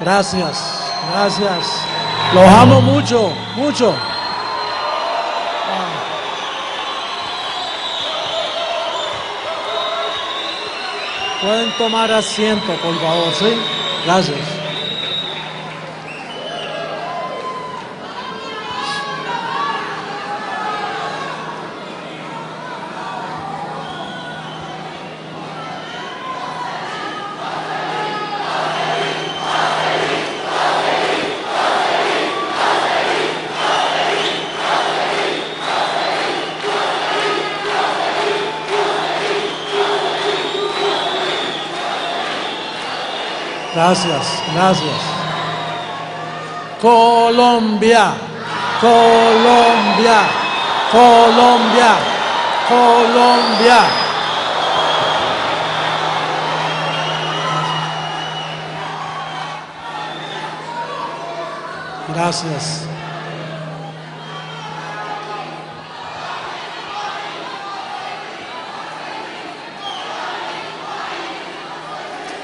Gracias, gracias. Los amo mucho, mucho. Pueden tomar asiento, por favor, ¿sí? Gracias. Gracias, gracias. Colombia, Colombia, Colombia, Colombia. Gracias.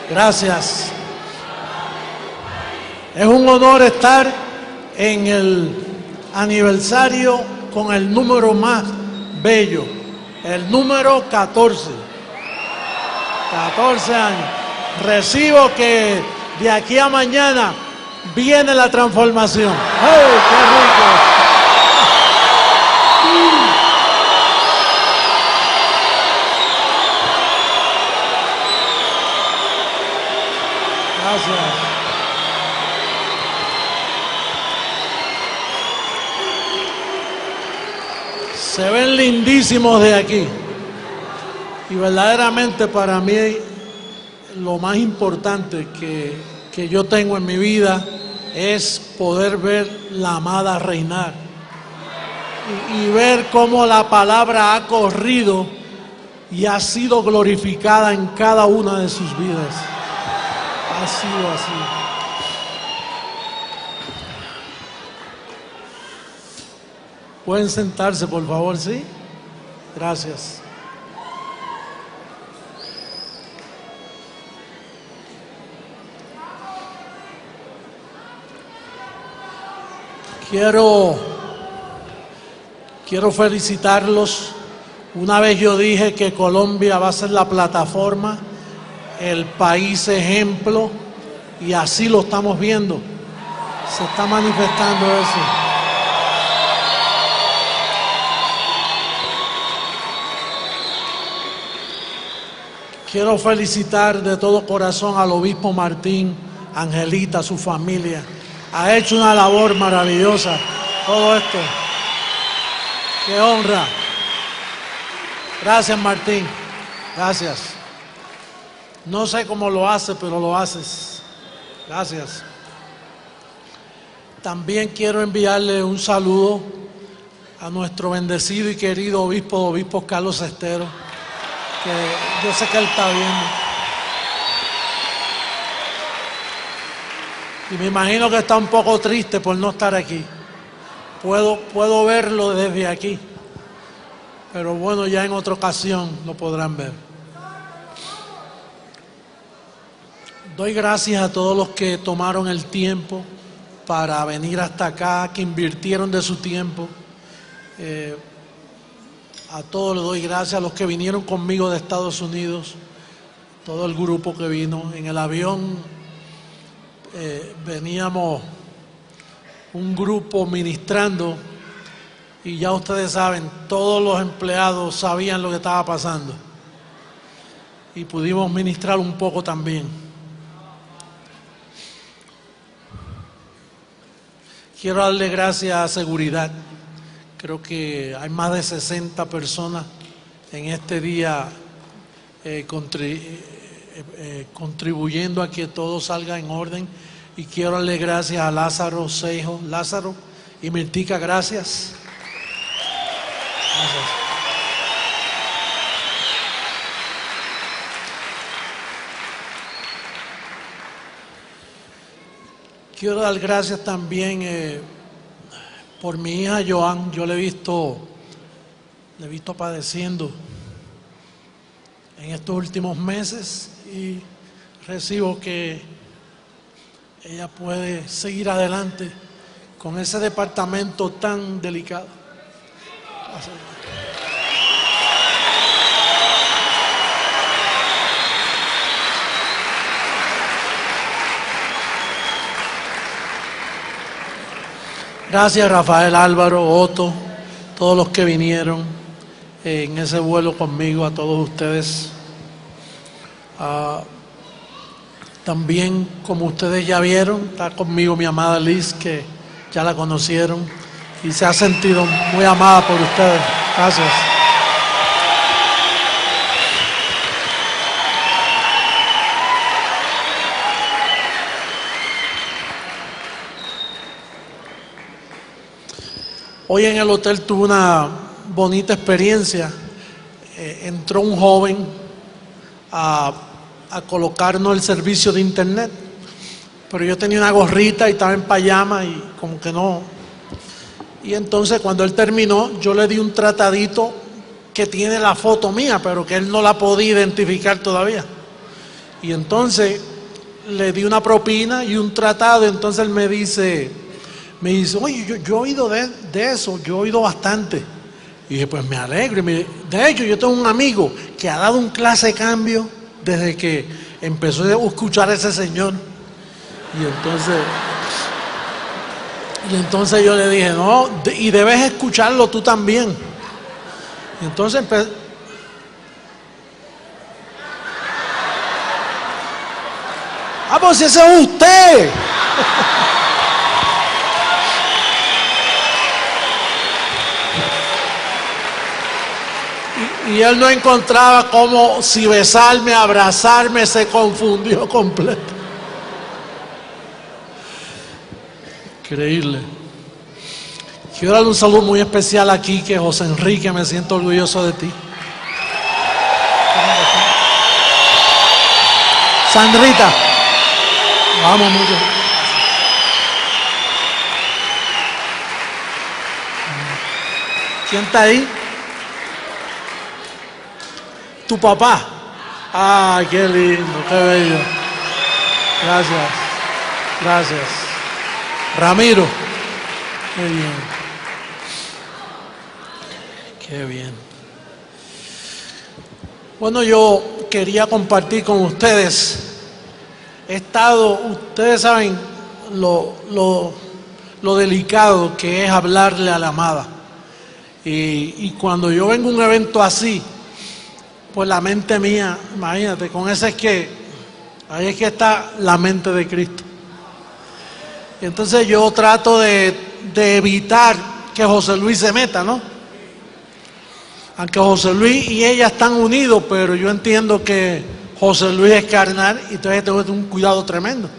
Gracias. Es un honor estar en el aniversario con el número más bello, el número 14. 14 años. Recibo que de aquí a mañana viene la transformación. ¡Ay, qué rico! Gracias. Se ven lindísimos de aquí. Y verdaderamente para mí lo más importante que yo tengo en mi vida es poder ver la amada reinar. Y ver cómo la palabra ha corrido y ha sido glorificada en cada una de sus vidas. Ha sido así. Pueden sentarse, por favor, ¿sí? Gracias. Quiero felicitarlos. Una vez yo dije que Colombia va a ser la plataforma, el país ejemplo, y así lo estamos viendo. Se está manifestando eso. Quiero felicitar de todo corazón al obispo Martín, Angelita, su familia. Ha hecho una labor maravillosa. Todo esto. ¡Qué honra! Gracias, Martín. Gracias. No sé cómo lo hace, pero lo haces. Gracias. También quiero enviarle un saludo a nuestro bendecido y querido obispo Carlos Estero, que yo sé que él está viendo. Y me imagino que está un poco triste por no estar aquí. Puedo verlo desde aquí. Pero bueno, ya en otra ocasión lo podrán ver. Doy gracias a todos los que tomaron el tiempo para venir hasta acá, que invirtieron de su tiempo. A todos les doy gracias, a los que vinieron conmigo de Estados Unidos, todo el grupo que vino. En el avión veníamos un grupo ministrando y ya ustedes saben, todos los empleados sabían lo que estaba pasando y pudimos ministrar un poco también. Quiero darle gracias a seguridad. Creo que hay más de 60 personas en este día contribuyendo a que todo salga en orden. Y quiero darle gracias a Lázaro Seijo, Lázaro y Mirtica, gracias. Gracias. Quiero dar gracias también por mi hija Joan. Yo le he visto padeciendo en estos últimos meses y recibo que ella puede seguir adelante con ese departamento tan delicado. Gracias. Gracias Rafael, Álvaro, Otto, todos los que vinieron en ese vuelo conmigo, a todos ustedes. También, como ustedes ya vieron, está conmigo mi amada Liz, que ya la conocieron y se ha sentido muy amada por ustedes. Gracias. Hoy en el hotel tuve una bonita experiencia. Entró un joven a colocarnos el servicio de internet, pero yo tenía una gorrita y estaba en pijama y como que no. Y entonces cuando él terminó, yo le di un tratadito que tiene la foto mía, pero que él no la podía identificar todavía. Y entonces le di una propina y un tratado. Entonces él me dice, oye, yo he oído de eso, yo he oído bastante. Y dije, pues me alegro. De hecho, yo tengo un amigo que ha dado un clase de cambio desde que empezó a escuchar a ese señor. Y entonces yo le dije, no, y debes escucharlo tú también. Y entonces pues ese es usted. Y él no encontraba cómo, si besarme, abrazarme, se confundió completo. Increíble. Quiero darle un saludo muy especial aquí, que José Enrique, me siento orgulloso de ti. Sandrita, vamos mucho. ¿Quién está ahí? ¿Tu papá? ¡Ay, qué lindo, qué bello! Gracias, gracias. Ramiro, qué bien. Qué bien. Bueno, yo quería compartir con ustedes. Ustedes saben lo delicado que es hablarle a la amada. Y cuando yo vengo a un evento así, pues la mente mía, imagínate, ahí es que está la mente de Cristo. Y entonces yo trato de evitar que José Luis se meta, ¿no? Aunque José Luis y ella están unidos, pero yo entiendo que José Luis es carnal y entonces tengo que tener un cuidado tremendo.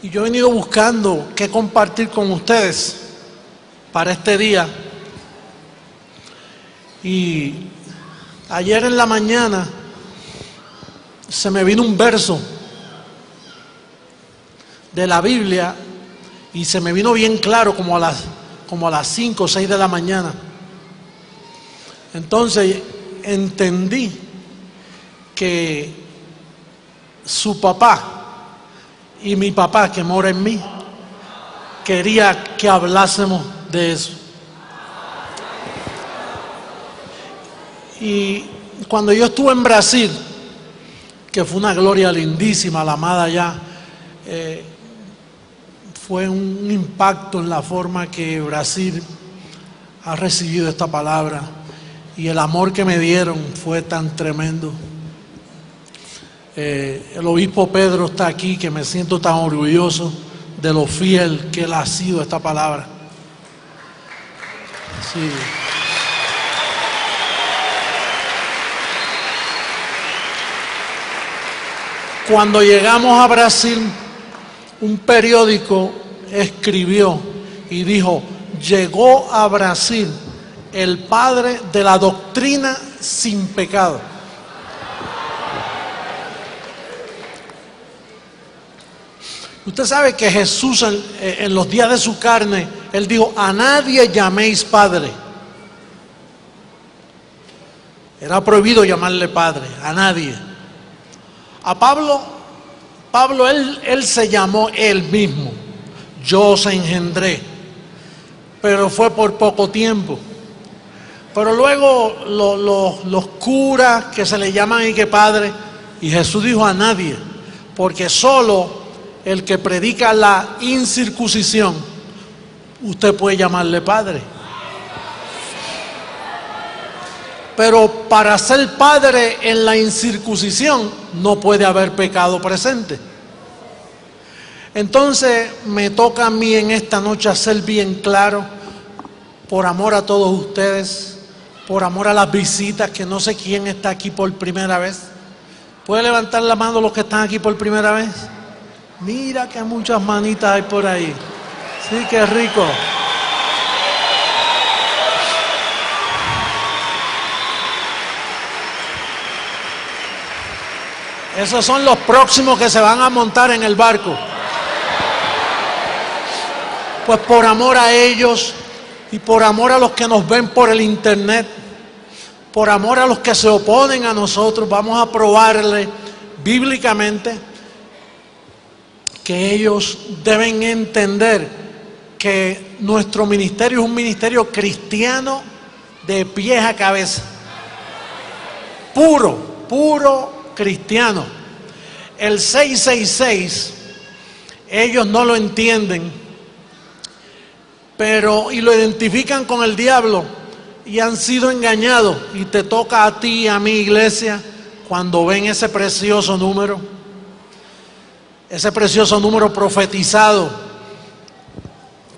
Y yo he venido buscando qué compartir con ustedes para este día. Y ayer en la mañana se me vino un verso de la Biblia y se me vino bien claro como a las 5 o 6 de la mañana. Entonces entendí que su papá y mi papá, que mora en mí, quería que hablásemos de eso. Y cuando yo estuve en Brasil, que fue una gloria lindísima, la amada allá, fue un impacto en la forma que Brasil ha recibido esta palabra, y el amor que me dieron fue tan tremendo. El obispo Pedro está aquí, que me siento tan orgulloso de lo fiel que él ha sido a esta palabra. Sí. Cuando llegamos a Brasil, un periódico escribió y dijo: llegó a Brasil el padre de la doctrina sin pecado. Usted sabe que Jesús en los días de su carne, él dijo: a nadie llaméis padre. Era prohibido llamarle padre, a nadie. A Pablo Pablo, él se llamó él mismo, yo os engendré, pero fue por poco tiempo. Pero luego los curas que se le llaman y que padre, y Jesús dijo a nadie, porque solo el que predica la incircuncisión, usted puede llamarle padre. Pero para ser padre en la incircuncisión no puede haber pecado presente. Entonces me toca a mí en esta noche hacer bien claro, por amor a todos ustedes, por amor a las visitas, que no sé quién está aquí por primera vez. ¿Puede levantar la mano los que están aquí por primera vez? Mira que muchas manitas hay por ahí. Sí, qué rico. Esos son los próximos que se van a montar en el barco. Pues por amor a ellos y por amor a los que nos ven por el internet, por amor a los que se oponen a nosotros, vamos a probarle bíblicamente que ellos deben entender que nuestro ministerio es un ministerio cristiano de pies a cabeza. Puro cristiano. El 666, ellos no lo entienden, y lo identifican con el diablo y han sido engañados. Y te toca a ti y a mi iglesia, cuando ven ese precioso número profetizado,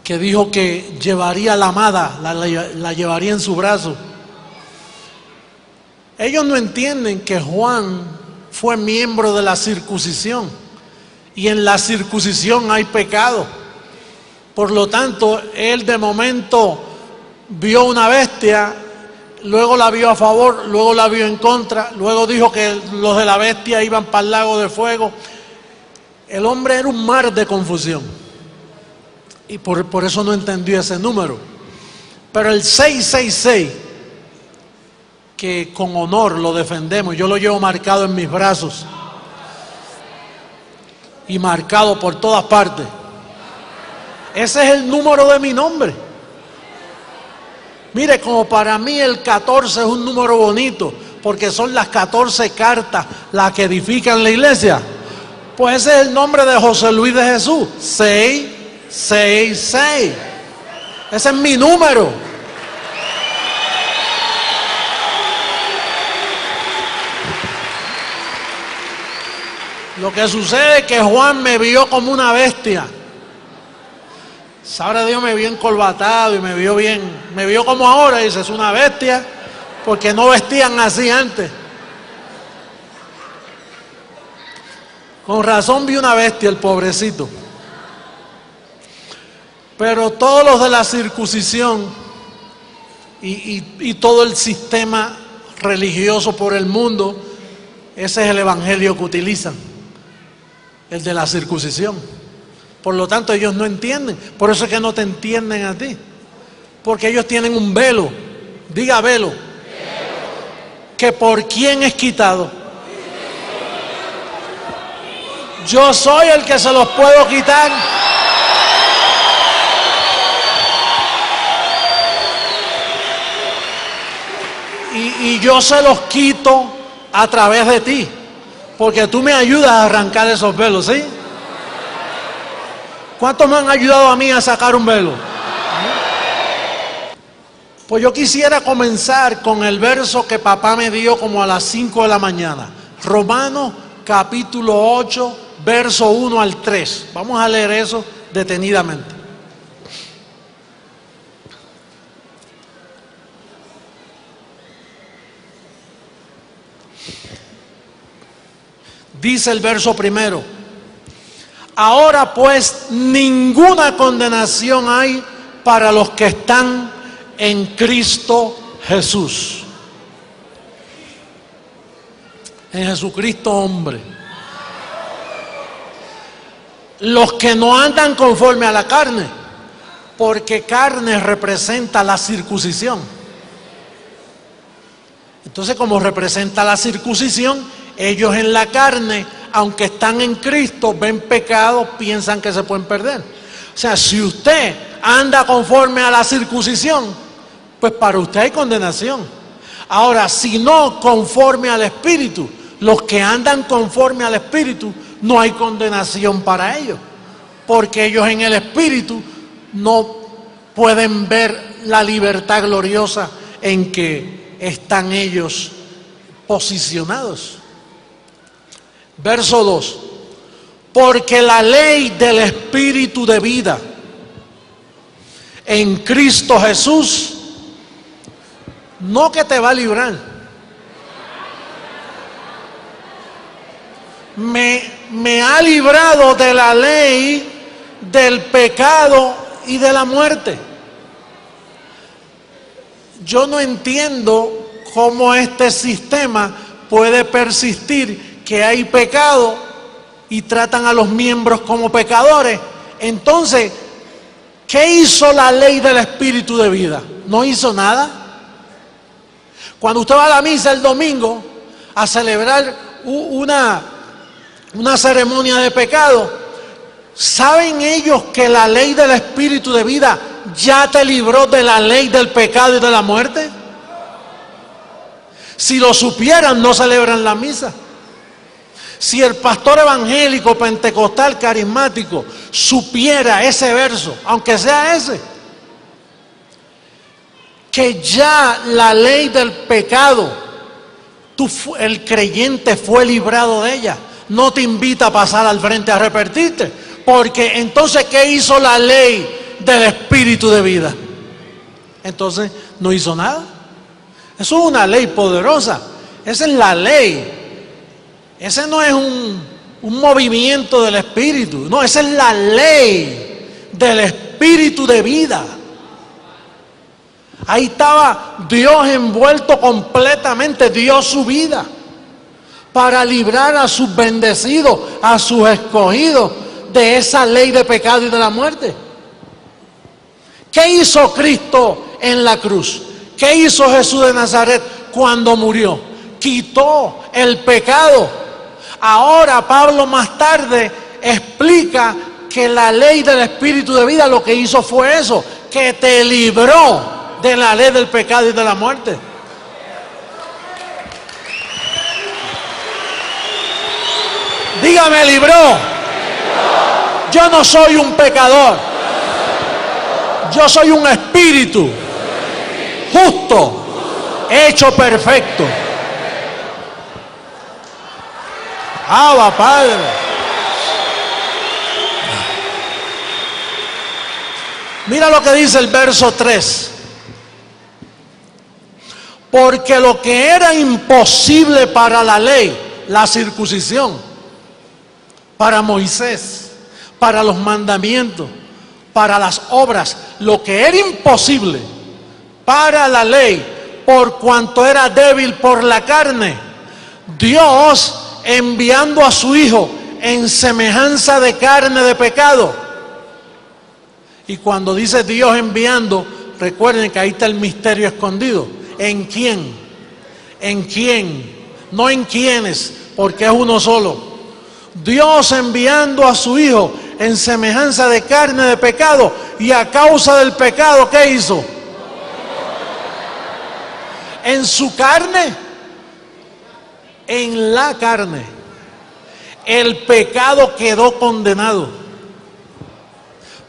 que dijo que llevaría la amada, la llevaría en su brazo. Ellos no entienden que Juan fue miembro de la circuncisión, y en la circuncisión hay pecado. Por lo tanto, él de momento vio una bestia, luego la vio a favor, luego la vio en contra, luego dijo que los de la bestia iban para el lago de fuego. El hombre era un mar de confusión, y por eso no entendió ese número. Pero el 666, que con honor lo defendemos, yo lo llevo marcado en mis brazos y marcado por todas partes. Ese es el número de mi nombre. Mire, como para mí el 14 es un número bonito, porque son las 14 cartas las que edifican la iglesia. Pues ese es el nombre de José Luis de Jesús, 666. Ese es mi número. Lo que sucede es que Juan me vio como una bestia. Sabrá Dios, me vio encorbatado y me vio como ahora, y dice, es una bestia, porque no vestían así antes. Con razón vi una bestia, el pobrecito. Pero todos los de la circuncisión y todo el sistema religioso por el mundo, ese es el evangelio que utilizan, el de la circuncisión. Por lo tanto, ellos no entienden. Por eso es que no te entienden a ti. Porque ellos tienen un velo. Diga velo. Que por quién es quitado. Yo soy el que se los puedo quitar. Y yo se los quito a través de ti. Porque tú me ayudas a arrancar esos velos, ¿sí? ¿Cuántos me han ayudado a mí a sacar un velo? Pues yo quisiera comenzar con el verso que papá me dio como a las 5 de la mañana. Romanos capítulo 8, verso 1 al 3. Vamos a leer eso detenidamente. Dice el verso primero: ahora pues ninguna condenación hay para los que están en Cristo Jesús. En Jesucristo hombre. Los que no andan conforme a la carne, porque carne representa la circuncisión. Entonces, como representa la circuncisión, ellos en la carne aunque están en Cristo, ven pecado, piensan que se pueden perder. O sea, si usted anda conforme a la circuncisión, pues para usted hay condenación. Ahora, si no conforme al Espíritu, los que andan conforme al Espíritu, no hay condenación para ellos, porque ellos en el Espíritu no pueden ver la libertad gloriosa en que están ellos posicionados. Verso 2. Porque la ley del Espíritu de vida en Cristo Jesús, no que te va a librar, me ha librado de la ley del pecado y de la muerte. Yo no entiendo cómo este sistema puede persistir, que hay pecado y tratan a los miembros como pecadores. Entonces, ¿qué hizo la ley del Espíritu de vida? No hizo nada. Cuando usted va a la misa el domingo a celebrar una ceremonia de pecado, ¿saben ellos que la ley del Espíritu de vida ya te libró de la ley del pecado y de la muerte? Si lo supieran, no celebran la misa. Si el pastor evangélico, pentecostal, carismático supiera ese verso, aunque sea ese, que ya la ley del pecado, el creyente fue librado de ella, no te invita a pasar al frente a arrepentirte, porque entonces ¿qué hizo la ley del Espíritu de vida? Entonces no hizo nada. Eso es una ley poderosa, esa es la ley. Ese no es un movimiento del Espíritu, no, esa es la ley del Espíritu de vida. Ahí estaba Dios envuelto completamente, dio su vida para librar a sus bendecidos, a sus escogidos de esa ley de pecado y de la muerte. ¿Qué hizo Cristo en la cruz? ¿Qué hizo Jesús de Nazaret cuando murió? Quitó el pecado. Ahora Pablo más tarde explica que la ley del Espíritu de vida lo que hizo fue eso, que te libró de la ley del pecado y de la muerte. Dígame, libró. Yo no soy un pecador. Yo soy un espíritu justo, hecho perfecto. Abba, Padre. Mira lo que dice el verso 3. Porque lo que era imposible para la ley, la circuncisión, para Moisés, para los mandamientos, para las obras, lo que era imposible para la ley, por cuanto era débil por la carne, Dios enviando a su Hijo en semejanza de carne de pecado. Y cuando dice Dios enviando, recuerden que ahí está el misterio escondido. ¿En quién? ¿En quién? No en quiénes, porque es uno solo. Dios enviando a su Hijo en semejanza de carne de pecado, y a causa del pecado, ¿qué hizo? En su carne, en la carne, el pecado quedó condenado.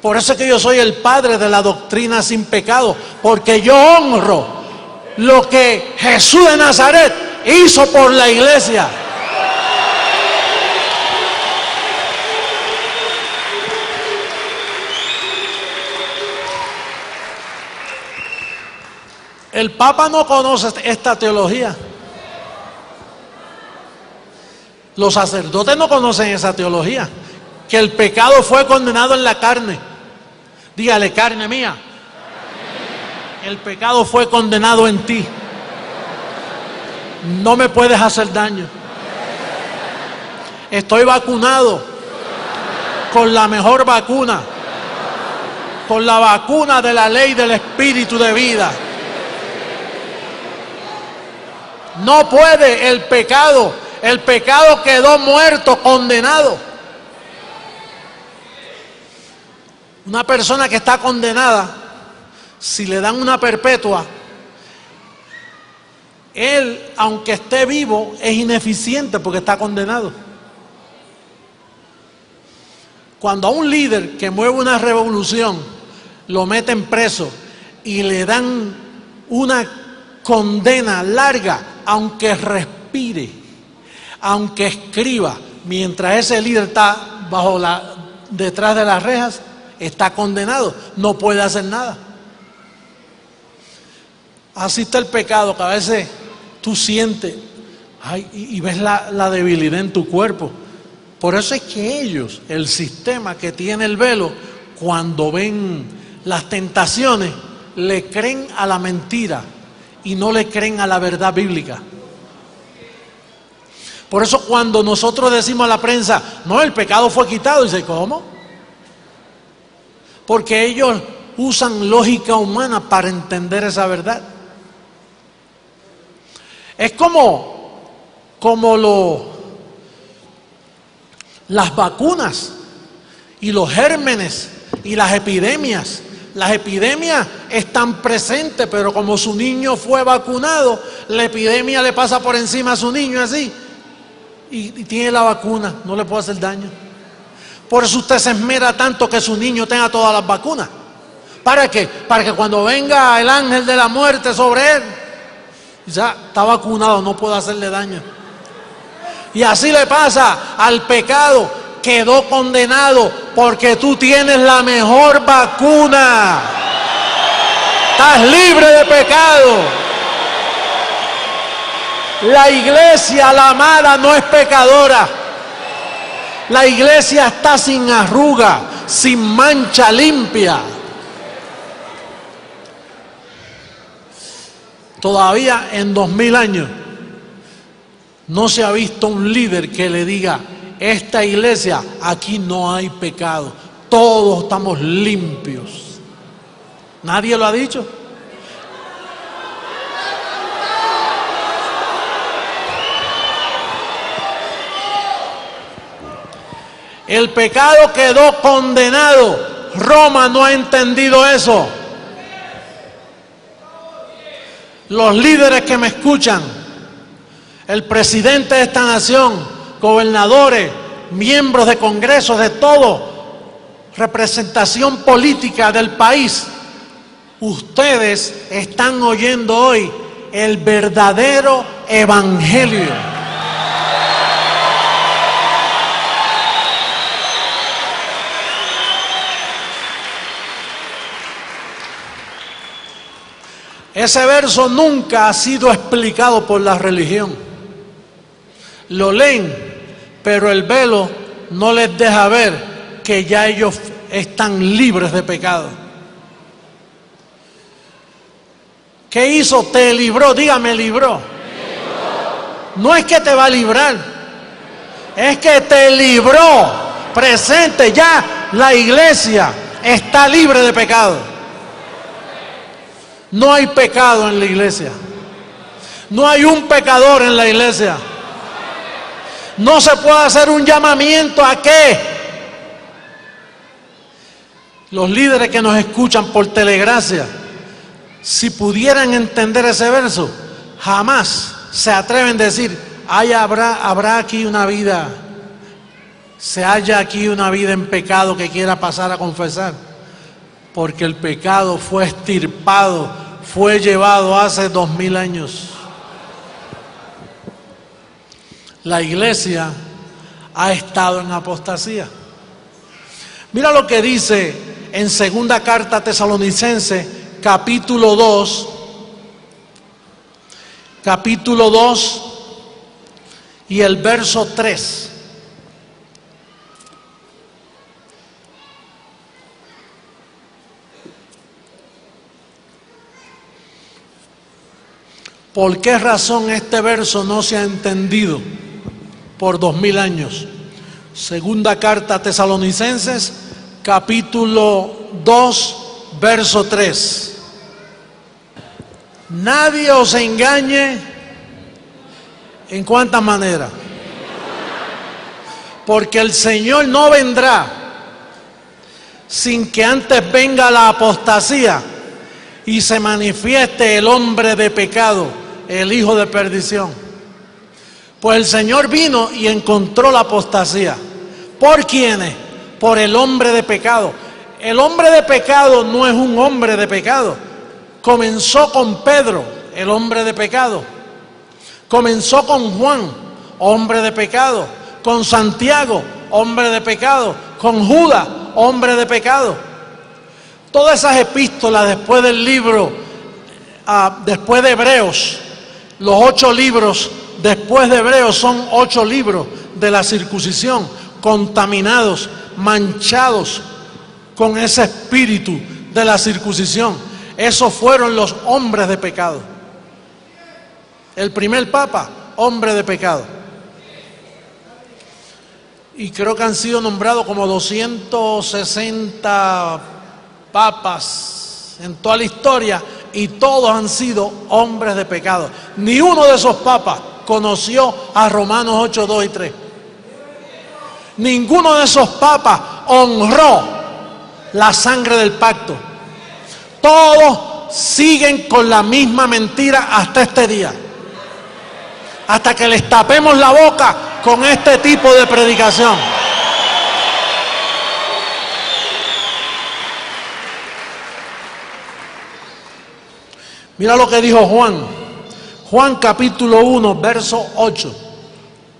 Por eso es que yo soy el padre de la doctrina sin pecado, porque yo honro lo que Jesús de Nazaret hizo por la iglesia. El Papa no conoce esta teología. Los sacerdotes no conocen esa teología, que el pecado fue condenado en la carne. Dígale, carne mía, el pecado fue condenado en ti. No me puedes hacer daño. Estoy vacunado con la mejor vacuna, con la vacuna de la ley del Espíritu de vida. No puede el pecado El pecado quedó muerto, condenado. Una persona que está condenada, si le dan una perpetua, él, aunque esté vivo, es ineficiente porque está condenado. Cuando a un líder que mueve una revolución lo meten preso y le dan una condena larga, aunque respire, aunque escriba, mientras ese líder está detrás de las rejas, está condenado, no puede hacer nada. Así está el pecado, que a veces tú sientes y ves la debilidad en tu cuerpo. Por eso es que ellos, el sistema que tiene el velo, cuando ven las tentaciones, le creen a la mentira y no le creen a la verdad bíblica. Por eso cuando nosotros decimos a la prensa, no, el pecado fue quitado, dice, ¿cómo? Porque ellos usan lógica humana para entender esa verdad. Es como las vacunas y los gérmenes y las epidemias. Las epidemias están presentes, pero como su niño fue vacunado, la epidemia le pasa por encima a su niño así, y tiene la vacuna, no le puede hacer daño. Por eso usted se esmera tanto que su niño tenga todas las vacunas. ¿Para qué? Para que cuando venga el ángel de la muerte sobre él, ya está vacunado, no puede hacerle daño. Y así le pasa al pecado, quedó condenado porque tú tienes la mejor vacuna. Estás libre de pecado. La iglesia, la amada, no es pecadora. La iglesia está sin arruga, sin mancha, limpia. Todavía en 2000 años no se ha visto un líder que le diga, esta iglesia, aquí no hay pecado, todos estamos limpios. ¿Nadie lo ha dicho? El pecado quedó condenado. Roma no ha entendido eso. Los líderes que me escuchan, el presidente de esta nación, gobernadores, miembros de congresos, de todo, representación política del país, ustedes están oyendo hoy el verdadero evangelio. Ese verso nunca ha sido explicado por la religión. Lo leen, pero el velo no les deja ver que ya ellos están libres de pecado. ¿Qué hizo? Te libró, dígame, libró. No es que te va a librar, es que te libró. Presente, ya la iglesia está libre de pecado. No hay pecado en la iglesia. No hay un pecador en la iglesia. No se puede hacer un llamamiento a qué. Los líderes que nos escuchan por telegracia, si pudieran entender ese verso, jamás se atreven a decir, habrá aquí una vida, se halla aquí una vida en pecado que quiera pasar a confesar. Porque el pecado fue extirpado, fue llevado hace 2000 años. La iglesia ha estado en apostasía. Mira lo que dice en segunda carta a Tesalonicenses, capítulo 2, y el verso 3. ¿Por qué razón este verso no se ha entendido por 2000 años? Segunda carta a Tesalonicenses, capítulo 2, verso 3. Nadie os engañe, ¿en cuántas maneras? porque el Señor no vendrá sin que antes venga la apostasía y se manifieste el hombre de pecado, el hijo de perdición. Pues el Señor vino y encontró la apostasía. ¿Por quiénes? Por el hombre de pecado. El hombre de pecado no es un hombre de pecado. Comenzó con Pedro, el hombre de pecado. Comenzó con Juan, hombre de pecado. Con Santiago, hombre de pecado. Con Judas, hombre de pecado. Todas esas epístolas después del libro, después de Hebreos, los 8 libros después de Hebreos son 8 libros de la circuncisión, contaminados, manchados con ese espíritu de la circuncisión. Esos fueron los hombres de pecado. El primer papa, hombre de pecado. Y creo que han sido nombrados como 260 papas en toda la historia, y todos han sido hombres de pecado. Ni uno de esos papas conoció a Romanos 8, 2 y 3. Ninguno de esos papas honró la sangre del pacto. Todos siguen con la misma mentira hasta este día. Hasta que les tapemos la boca con este tipo de predicación. Mira lo que dijo Juan. Juan capítulo 1, verso 8.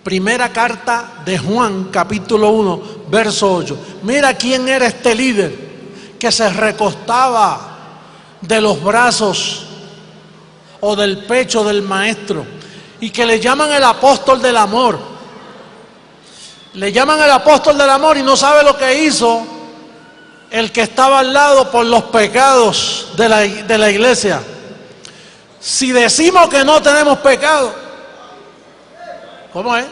Primera carta de Juan capítulo 1, verso 8. Mira quién era este líder que se recostaba de los brazos o del pecho del maestro y que le llaman el apóstol del amor. Le llaman el apóstol del amor y no sabe lo que hizo el que estaba al lado por los pecados de la iglesia. Si decimos que no tenemos pecado, ¿cómo es?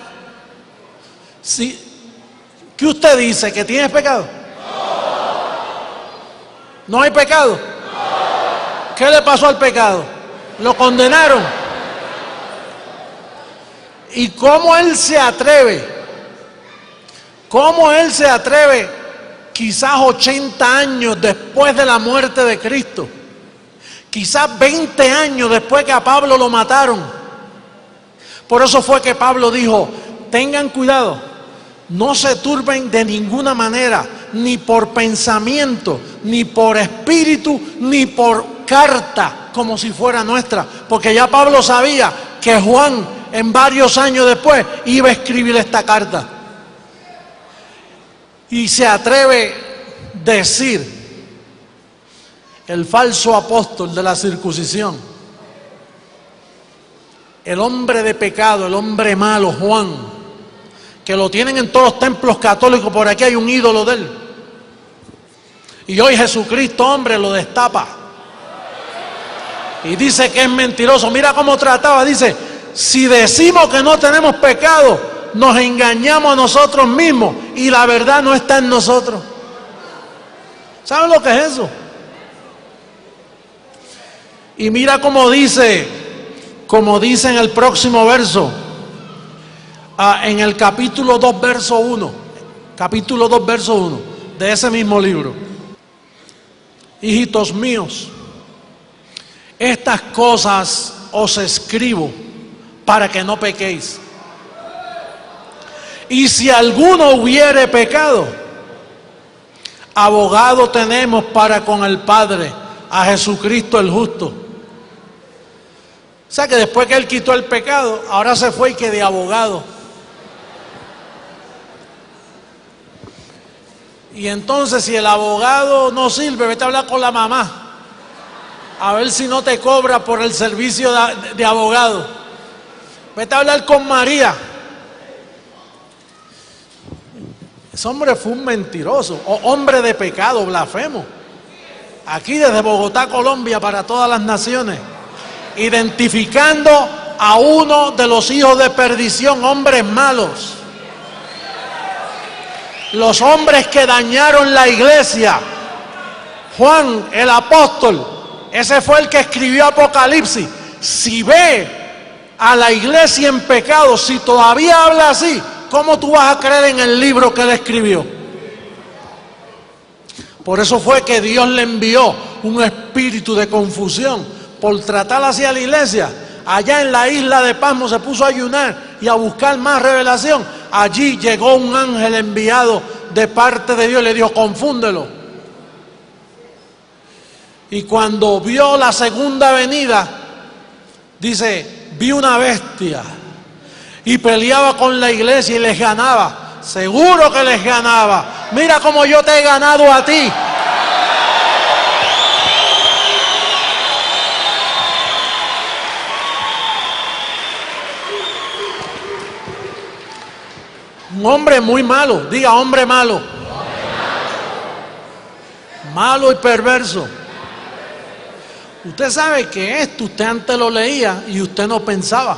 ¿Qué usted dice? ¿Que tienes pecado? ¿No hay pecado? ¿Qué le pasó al pecado? ¿Lo condenaron? ¿Y cómo él se atreve? ¿Cómo él se atreve, quizás 80 años después de la muerte de Cristo? Quizás 20 años después que a Pablo lo mataron. Por eso fue que Pablo dijo, tengan cuidado, no se turben de ninguna manera, ni por pensamiento, ni por espíritu, ni por carta, como si fuera nuestra. Porque ya Pablo sabía que Juan, en varios años después, iba a escribir esta carta. Y se atreve a decir, el falso apóstol de la circuncisión, el hombre de pecado, el hombre malo, Juan, que lo tienen en todos los templos católicos, por aquí hay un ídolo de él. Y hoy Jesucristo, hombre, lo destapa. Y dice que es mentiroso. Mira cómo trataba, dice, si decimos que no tenemos pecado, nos engañamos a nosotros mismos y la verdad no está en nosotros. ¿Saben lo que es eso? Y mira cómo dice en el próximo verso, en el capítulo 2, verso 1, capítulo 2, verso 1, de ese mismo libro. Hijitos míos, estas cosas os escribo para que no pequéis. Y si alguno hubiere pecado, abogado tenemos para con el Padre, a Jesucristo el justo. O sea que después que él quitó el pecado, ahora se fue y que de abogado. Y entonces si el abogado no sirve, vete a hablar con la mamá, a ver si no te cobra por el servicio de abogado. Vete a hablar con María. Ese hombre fue un mentiroso, hombre de pecado, blasfemo. Aquí desde Bogotá, Colombia, para todas las naciones, identificando a uno de los hijos de perdición, hombres malos. Los hombres que dañaron la iglesia. Juan, el apóstol, ese fue el que escribió Apocalipsis. Si ve a la iglesia en pecado, si todavía habla así, ¿cómo tú vas a creer en el libro que él escribió? Por eso fue que Dios le envió un espíritu de confusión por tratar hacia la iglesia. Allá en la isla de Pasmo se puso a ayunar y a buscar más revelación. Allí llegó un ángel enviado de parte de Dios y le dijo: confúndelo. Y cuando vio la segunda venida, dice: vi una bestia y peleaba con la iglesia y les ganaba. Seguro que les ganaba. Mira cómo yo te he ganado a ti. Un hombre muy malo, diga hombre malo. Malo y perverso. Usted sabe que esto usted antes lo leía y usted no pensaba.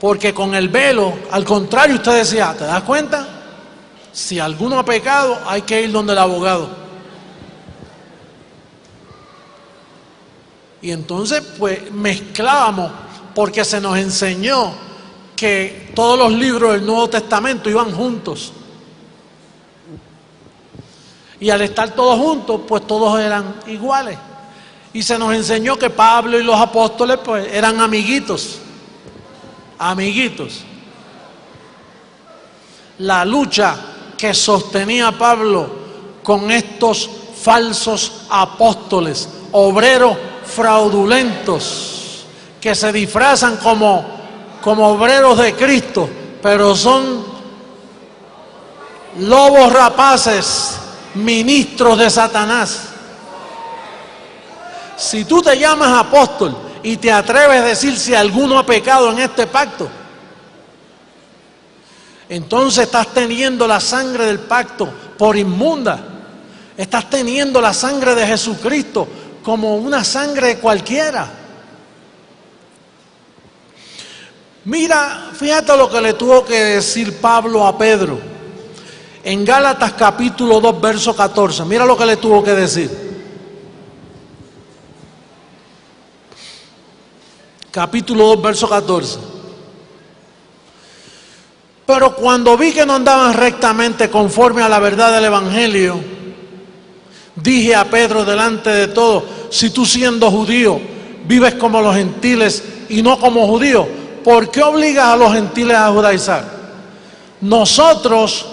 Porque con el velo, al contrario, usted decía: ¿te das cuenta? Si alguno ha pecado, hay que ir donde el abogado. Y entonces pues mezclábamos, porque se nos enseñó que todos los libros del Nuevo Testamento iban juntos. Y al estar todos juntos, pues todos eran iguales. Y se nos enseñó que Pablo y los apóstoles pues eran amiguitos. Amiguitos. La lucha que sostenía Pablo con estos falsos apóstoles, obreros fraudulentos, que se disfrazan como obreros de Cristo, pero son lobos rapaces, ministros de Satanás. Si tú te llamas apóstol y te atreves a decir si alguno ha pecado en este pacto, entonces estás teniendo la sangre del pacto por inmunda. Estás teniendo la sangre de Jesucristo como una sangre de cualquiera. Mira, fíjate lo que le tuvo que decir Pablo a Pedro. En Gálatas capítulo 2, verso 14. Mira lo que le tuvo que decir. Capítulo 2, verso 14. Pero cuando vi que no andaban rectamente conforme a la verdad del Evangelio, dije a Pedro delante de todos: si tú, siendo judío, vives como los gentiles y no como judíos, ¿por qué obligas a los gentiles a judaizar? Nosotros,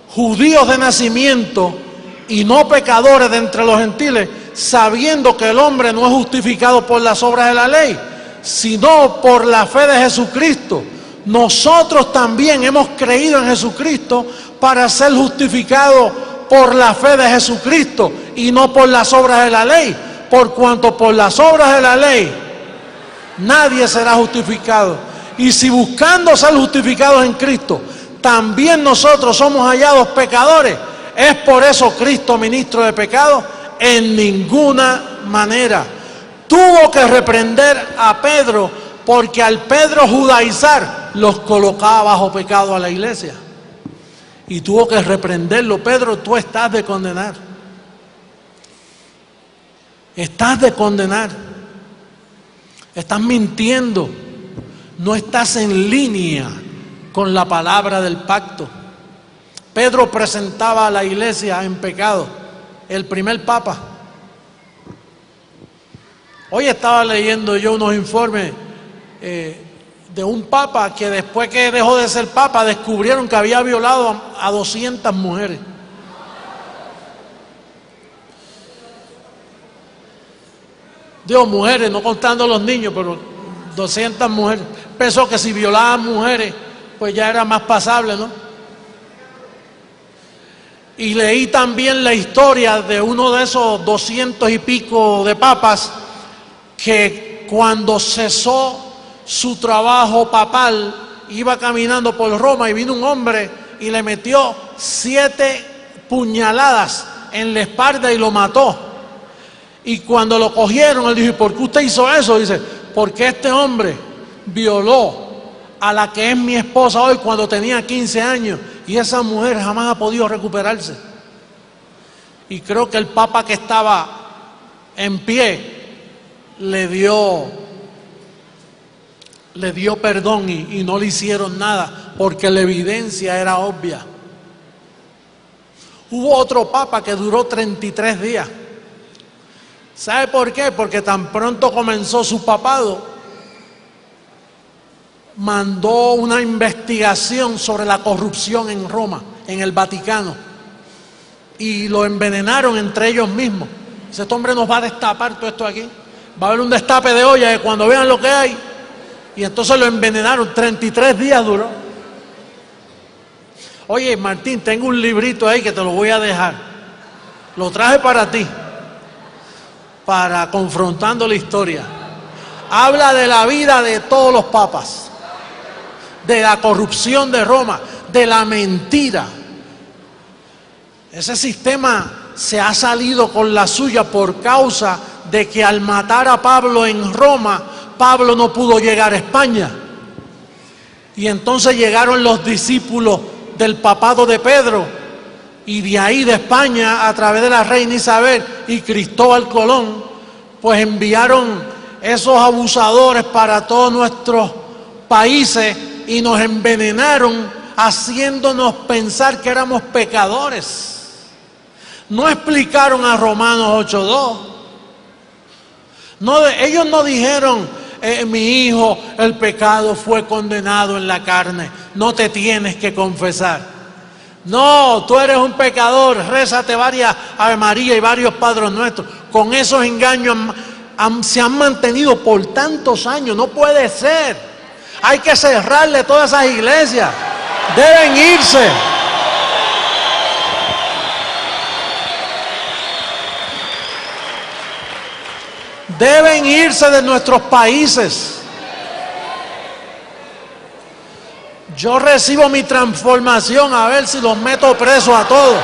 judíos de nacimiento y no pecadores de entre los gentiles, sabiendo que el hombre no es justificado por las obras de la ley, sino por la fe de Jesucristo. Nosotros también hemos creído en Jesucristo para ser justificados por la fe de Jesucristo y no por las obras de la ley, por cuanto por las obras de la ley nadie será justificado. Y si buscando ser justificados en Cristo, también nosotros somos hallados pecadores, ¿es por eso Cristo ministro de pecado? En ninguna manera. Tuvo que reprender a Pedro, porque al Pedro judaizar los colocaba bajo pecado a la iglesia. Y tuvo que reprenderlo: Pedro, tú estás de condenar. Estás de condenar. Estás mintiendo. No estás en línea con la palabra del pacto. Pedro presentaba a la iglesia en pecado. El primer papa. Hoy estaba leyendo yo unos informes de un papa que después que dejó de ser papa descubrieron que había violado a 200 mujeres. Digo mujeres, no contando los niños, pero 200 mujeres. Pensó que si violaban mujeres, pues ya era más pasable, ¿no? Y leí también la historia de uno de esos 200 y pico de papas que cuando cesó su trabajo papal iba caminando por Roma y vino un hombre y le metió 7 puñaladas en la espalda y lo mató. Y cuando lo cogieron, él dijo: ¿por qué usted hizo eso? Dice: porque este hombre violó a la que es mi esposa hoy cuando tenía 15 años y esa mujer jamás ha podido recuperarse. Y creo que el papa que estaba en pie le dio perdón y no le hicieron nada, porque la evidencia era obvia. Hubo otro papa que duró 33 días. ¿Sabe por qué? Porque tan pronto comenzó su papado, mandó una investigación sobre la corrupción en Roma, en el Vaticano, y lo envenenaron entre ellos mismos. Dice, este hombre nos va a destapar todo esto aquí. Va a haber un destape de olla que cuando vean lo que hay. Y entonces lo envenenaron. 33 días duró. Oye, Martín, tengo un librito ahí que te lo voy a dejar. Lo traje para ti, para confrontando la historia. Habla de la vida de todos los papas, de la corrupción de Roma, de la mentira. Ese sistema se ha salido con la suya por causa de que al matar a Pablo en Roma, Pablo no pudo llegar a España. Y entonces llegaron los discípulos del papado de Pedro, y de ahí de España, a través de la reina Isabel y Cristóbal Colón, pues enviaron esos abusadores para todos nuestros países y nos envenenaron haciéndonos pensar que éramos pecadores. No explicaron a Romanos 8:2. No, ellos no dijeron, mi hijo, el pecado fue condenado en la carne, no te tienes que confesar. No, tú eres un pecador, rézate varias Ave María y varios Padres Nuestros. Con esos engaños se han mantenido por tantos años, no puede ser. Hay que cerrarle todas esas iglesias, deben irse. Deben irse de nuestros países. Yo recibo mi transformación, a ver si los meto presos a todos.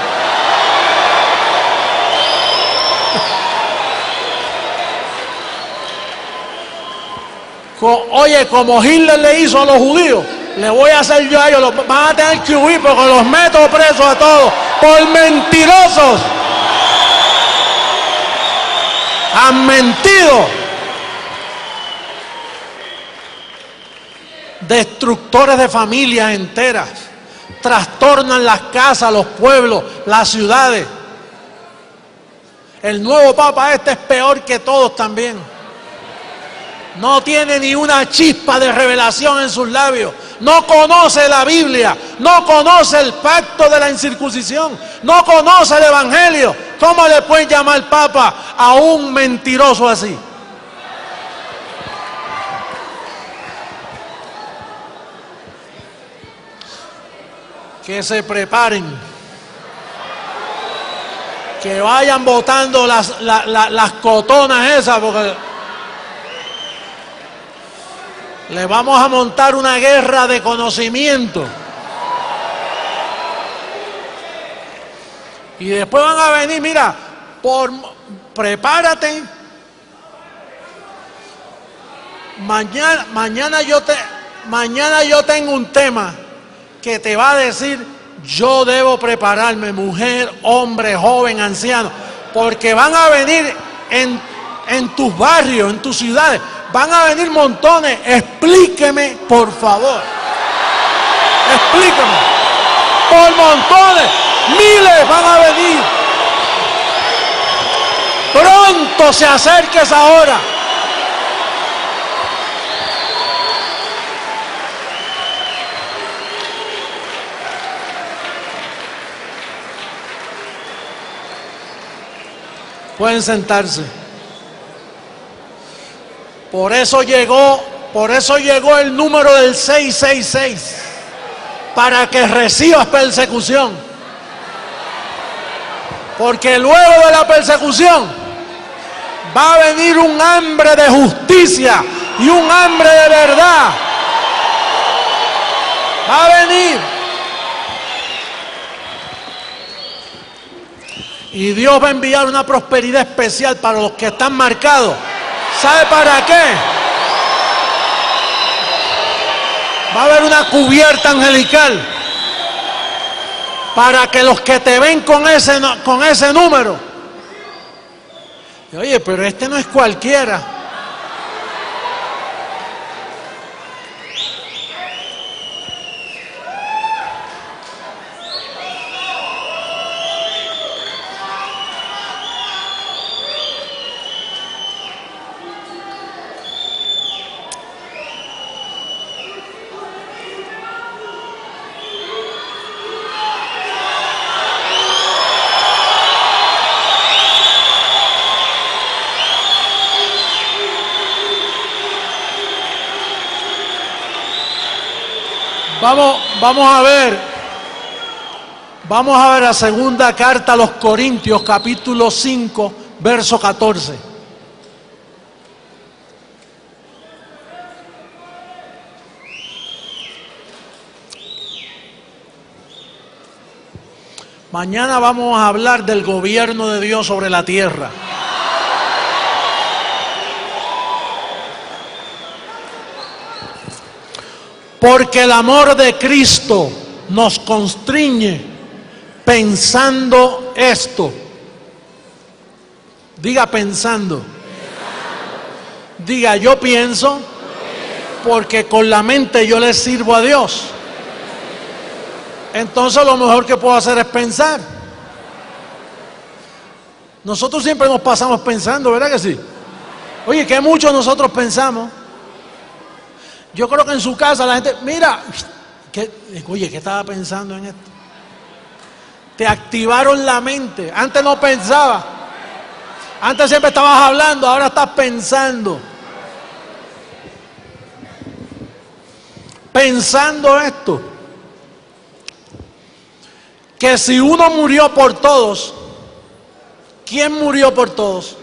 Oye, como Hitler le hizo a los judíos, le voy a hacer yo a ellos. Van a tener que huir porque los meto presos a todos por mentirosos. Han mentido. Destructores de familias enteras. Trastornan las casas, los pueblos, las ciudades. El nuevo Papa es peor que todos también. No tiene ni una chispa de revelación en sus labios. No conoce la Biblia. No conoce el pacto de la incircuncisión. No conoce el Evangelio. ¿Cómo le pueden llamar Papa a un mentiroso así? Que se preparen. Que vayan botando las cotonas esas, porque le vamos a montar una guerra de conocimiento. Y después van a venir, mira, prepárate. Mañana yo tengo un tema que te va a decir, yo debo prepararme, mujer, hombre, joven, anciano, porque van a venir en tus barrios, en tus ciudades, van a venir montones. Explíqueme, por favor. Explíqueme. Por montones. Miles van a venir. Pronto se acerca esa hora. Pueden sentarse. Por eso llegó el número del 666, para que recibas persecución. Porque luego de la persecución va a venir un hambre de justicia y un hambre de verdad. Va a venir. Y Dios va a enviar una prosperidad especial para los que están marcados. ¿Sabe para qué? Va a haber una cubierta angelical para que los que te ven con ese número. Y, oye, pero este no es cualquiera. Vamos a ver. Vamos a ver la segunda carta a los Corintios, capítulo 5, verso 14. Mañana vamos a hablar del gobierno de Dios sobre la tierra. Porque el amor de Cristo nos constriñe pensando esto. Diga pensando. Diga yo pienso porque con la mente yo le sirvo a Dios. Entonces lo mejor que puedo hacer es pensar. Nosotros siempre nos pasamos pensando, ¿verdad que sí? Oye, que muchos nosotros pensamos. Yo creo que en su casa la gente, mira, oye, ¿qué estaba pensando en esto? Te activaron la mente. Antes no pensaba. Antes siempre estabas hablando, ahora estás pensando. Pensando esto. Que si uno murió por todos, ¿quién murió por todos?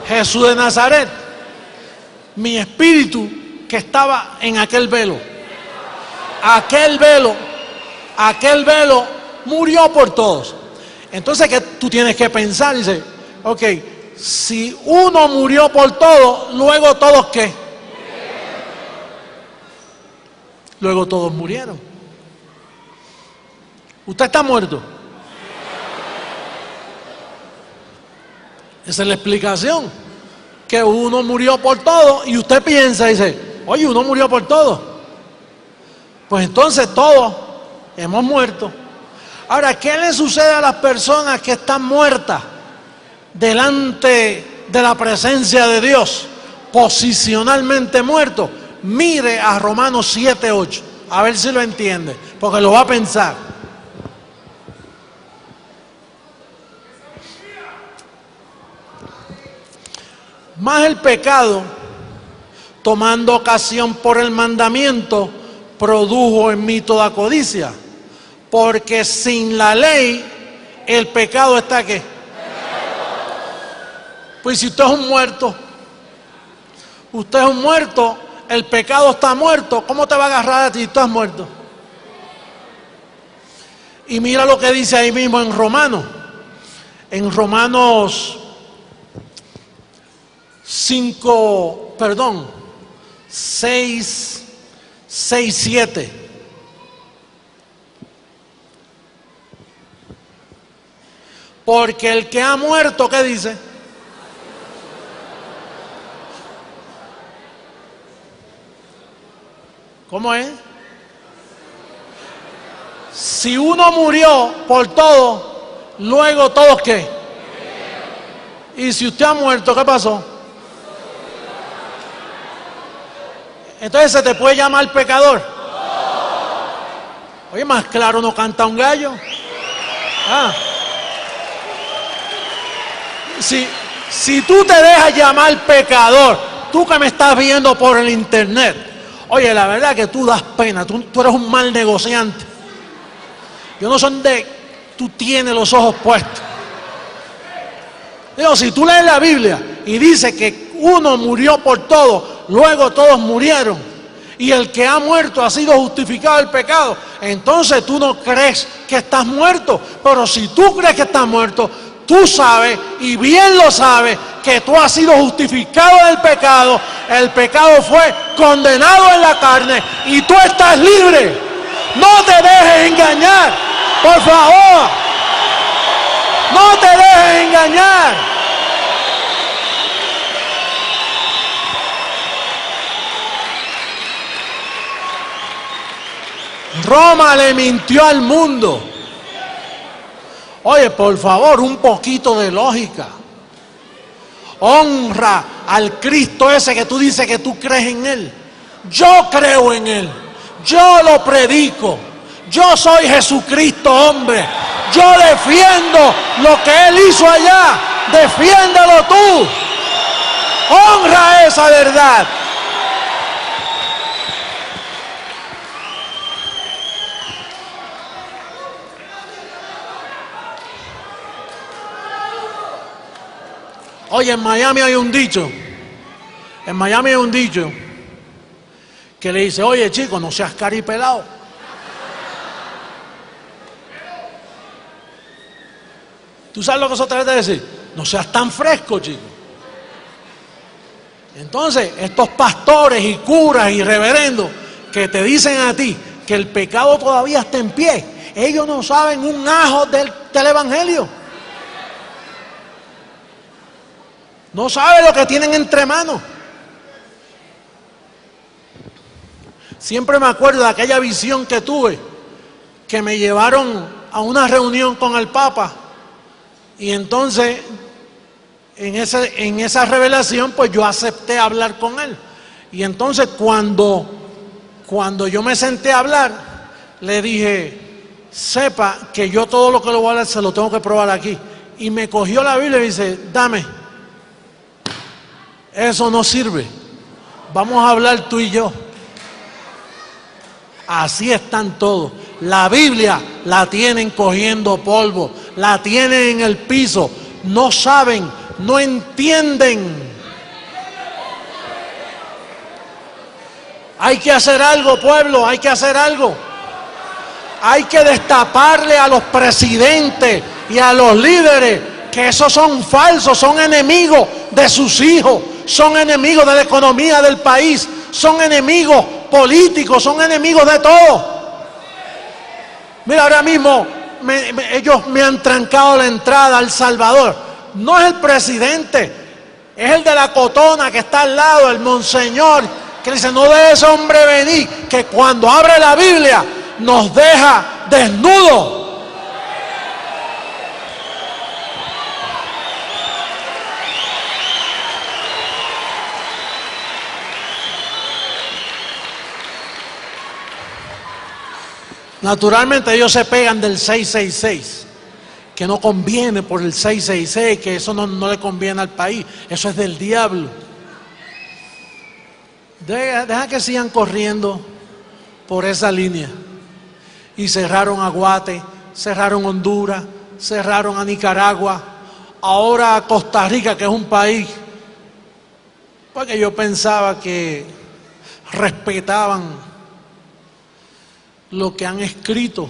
Jesús de Nazaret. Mi espíritu que estaba en aquel velo. Aquel velo murió por todos. Entonces, ¿qué tú tienes que pensar? Dice, ok, si uno murió por todos, luego todos ¿qué? Luego todos murieron. ¿Usted está muerto? Esa es la explicación. Que uno murió por todo y usted piensa, dice, oye, uno murió por todo. Pues entonces todos hemos muerto. Ahora, ¿qué le sucede a las personas que están muertas delante de la presencia de Dios? Posicionalmente muertos. Mire a Romanos 7:8, a ver si lo entiende, porque lo va a pensar. Más el pecado, tomando ocasión por el mandamiento, produjo en mí toda codicia. Porque sin la ley, el pecado está ¿qué? Pues si usted es un muerto, el pecado está muerto, ¿cómo te va a agarrar a ti si estás muerto? Y mira lo que dice ahí mismo en Romanos 6:7. Porque el que ha muerto, ¿qué dice? ¿Cómo es? Si uno murió por todo, luego todos ¿qué? Y si usted ha muerto, ¿qué pasó? Entonces se te puede llamar pecador. Oye, más claro no canta un gallo. Si tú te dejas llamar pecador, tú que me estás viendo por el internet, oye, la verdad que tú das pena, tú eres un mal negociante. Yo no sé dónde tú tienes los ojos puestos. Digo, si tú lees la Biblia y dice que uno murió por todo, luego todos murieron, y el que ha muerto ha sido justificado del pecado, entonces tú no crees que estás muerto. Pero si tú crees que estás muerto, tú sabes, y bien lo sabes, que tú has sido justificado del pecado. El pecado fue condenado en la carne y tú estás libre. No te dejes engañar, por favor. No te dejes engañar. Roma le mintió al mundo. Oye, por favor, un poquito de lógica. Honra al Cristo ese que tú dices que tú crees en Él. Yo creo en Él. Yo lo predico. Yo soy Jesucristo, hombre. Yo defiendo lo que Él hizo allá. Defiéndelo tú. Honra esa verdad. Oye, en Miami hay un dicho. En Miami hay un dicho que le dice, oye chico, no seas caripelado. ¿Tú sabes lo que eso trata de decir? No seas tan fresco, chico. Entonces, estos pastores y curas y reverendos que te dicen a ti que el pecado todavía está en pie, ellos no saben un ajo del evangelio. No saben lo que tienen entre manos. Siempre me acuerdo de aquella visión que tuve, que me llevaron a una reunión con el Papa, y entonces en esa revelación pues yo acepté hablar con él. Y entonces cuando yo me senté a hablar, le dije, sepa que yo todo lo que le voy a hablar se lo tengo que probar aquí. Y me cogió la Biblia y me dice, dame, eso no sirve, vamos a hablar tú y yo. Así están todos. La Biblia la tienen cogiendo polvo, la tienen en el piso, no saben, no entienden. Hay que hacer algo, pueblo, hay que hacer algo. Hay que destaparle a los presidentes y a los líderes que esos son falsos, son enemigos de sus hijos, son enemigos de la economía del país, son enemigos políticos, son enemigos de todo. Mira, ahora mismo ellos me han trancado la entrada a El Salvador. No es el presidente, es el de la Cotona que está al lado, el monseñor, que dice, no deje ese hombre venir, que cuando abre la Biblia nos deja desnudos. Naturalmente ellos se pegan del 666, que no conviene por el 666, que eso no le conviene al país, eso es del diablo. Deja que sigan corriendo por esa línea. Y cerraron a Guate, cerraron Honduras, cerraron a Nicaragua, ahora a Costa Rica, que es un país, porque yo pensaba que respetaban lo que han escrito.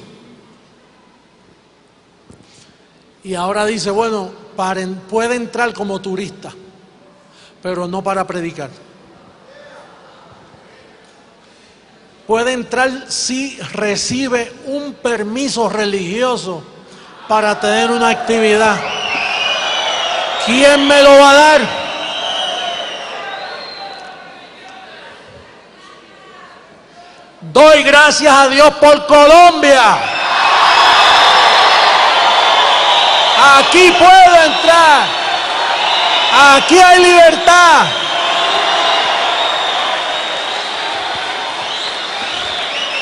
Y ahora dice, bueno, puede entrar como turista, pero no para predicar. Puede entrar si recibe un permiso religioso para tener una actividad. ¿Quién me lo va a dar? Doy gracias a Dios por Colombia. Aquí puedo entrar. Aquí hay libertad.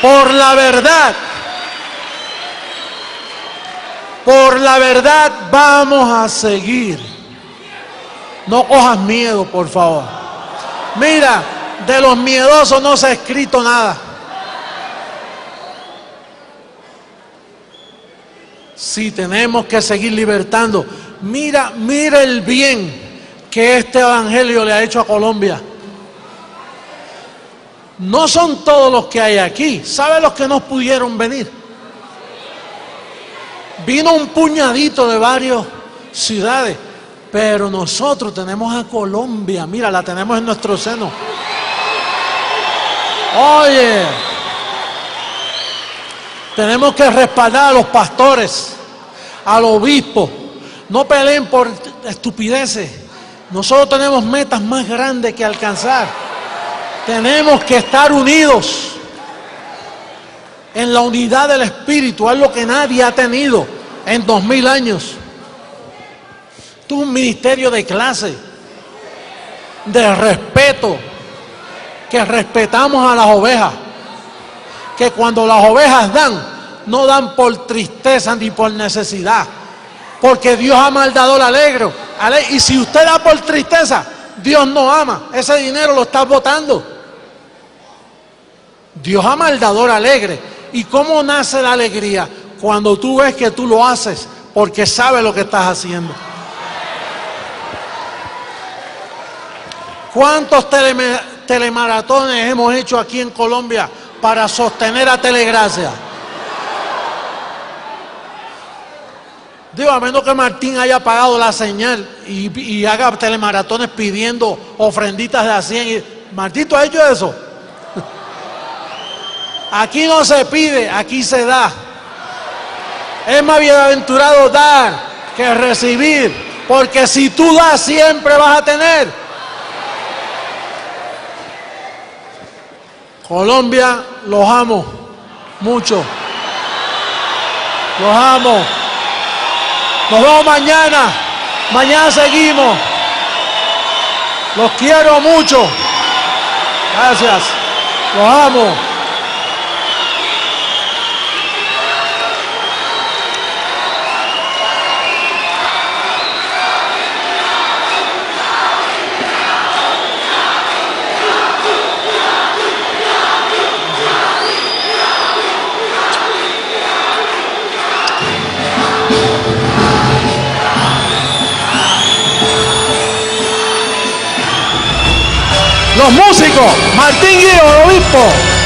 Por la verdad vamos a seguir. No cojas miedo, por favor. Mira, de los miedosos no se ha escrito nada. Si tenemos que seguir libertando, mira el bien que este evangelio le ha hecho a Colombia. No son todos los que hay aquí. ¿Sabe los que no pudieron venir? Vino un puñadito de varias ciudades, pero nosotros tenemos a Colombia. Mira, la tenemos en nuestro seno. Oye, tenemos que respaldar a los pastores, al obispo. No peleen por estupideces. Nosotros tenemos metas más grandes que alcanzar. Tenemos que estar unidos en la unidad del Espíritu, algo que nadie ha tenido en 2000 años. Esto es un ministerio de clase, de respeto, que respetamos a las ovejas, que cuando las ovejas dan, no dan por tristeza ni por necesidad, porque Dios ama al dador alegre. Y si usted da por tristeza, Dios no ama, ese dinero lo está botando. Dios ama al dador alegre. ¿Y cómo nace la alegría? Cuando tú ves que tú lo haces porque sabes lo que estás haciendo. ¿Cuántos telemaratones hemos hecho aquí en Colombia para sostener a Telegracia? Digo, a menos que Martín haya pagado la señal y haga telemaratones pidiendo ofrenditas de a 100. Martín, ¿tú has hecho eso? Aquí no se pide, aquí se da. Es más bienaventurado dar que recibir, porque si tú das siempre vas a tener. Colombia, los amo mucho. Los amo. Nos vemos mañana. Mañana seguimos. Los quiero mucho. Gracias. Los amo. Los músicos, Martín Guío, el obispo.